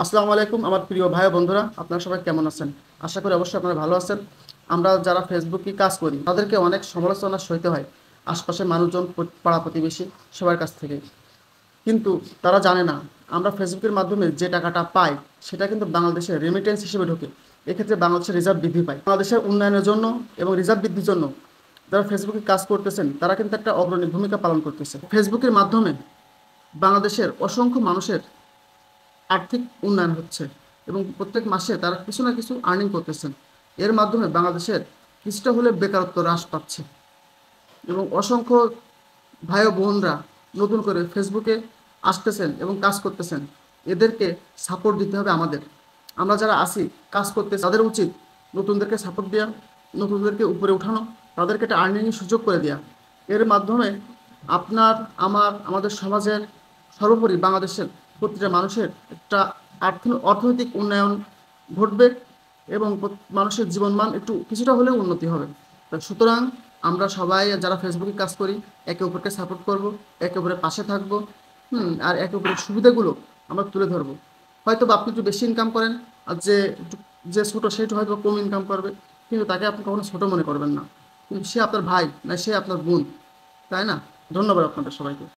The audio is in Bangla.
আসসালামু আলাইকুম আমার প্রিয় ভাই ও বন্ধুরা, আপনারা সবাই কেমন আছেন? আশা করি অবশ্যই আপনারা ভালো আছেন। আমরা যারা ফেসবুকে কাজ করি তাদেরকে অনেক সমালোচনা সইতে হয় আশপাশের মানুষজন, পাড়া প্রতিবেশী সবার কাছ থেকে। কিন্তু তারা জানে না আমরা ফেসবুকের মাধ্যমে যে টাকাটা পাই সেটা কিন্তু বাংলাদেশের রেমিটেন্স হিসেবে ঢোকে। এক্ষেত্রে বাংলাদেশের রিজার্ভ বৃদ্ধি পায়। বাংলাদেশের উন্নয়নের জন্য এবং রিজার্ভ বৃদ্ধির জন্য যারা ফেসবুকে কাজ করতেছেন তারা কিন্তু একটা অগ্রণী ভূমিকা পালন করতেছে। ফেসবুকের মাধ্যমে বাংলাদেশের অসংখ্য মানুষের আর্থিক উন্নয়ন হচ্ছে এবং প্রত্যেক মাসে তারা কিছু না কিছু আর্নিং করতেছেন। এর মাধ্যমে বাংলাদেশের কিছুটা হলে বেকারত্ব হ্রাস পাচ্ছে এবং অসংখ্য ভাই ও বোনরা নতুন করে ফেসবুকে আসতেছেন এবং কাজ করতেছেন। এদেরকে সাপোর্ট দিতে হবে আমাদের। আমরা যারা আসি কাজ করতে তাদের উচিত নতুনদেরকে সাপোর্ট দেওয়া, নতুনদেরকে উপরে উঠানো, তাদেরকে একটা আর্নিংয়ের সুযোগ করে দেওয়া। এর মাধ্যমে আপনার আমাদের সমাজের সর্বোপরি বাংলাদেশের প্রতিটা মানুষের একটা অর্থনৈতিক উন্নয়ন ঘটবে এবং মানুষের জীবনমান একটু কিছুটা হলেও উন্নতি হবে। সুতরাং আমরা সবাই যারা ফেসবুকে কাজ করি একে অপরকে সাপোর্ট করব, একে অপরের পাশে থাকবো। আর একে অপরের সুবিধাগুলো আমরা তুলে ধরবো। হয়তো বা আপনি একটু বেশি ইনকাম করেন, আর যে ছোটো সে একটু হয়তো কম ইনকাম করবে, কিন্তু তাকে আপনি কখনো ছোটো মনে করবেন না। কিন্তু সে আপনার ভাই না, সে আপনার বোন, তাই না? ধন্যবাদ আপনাদের সবাইকে।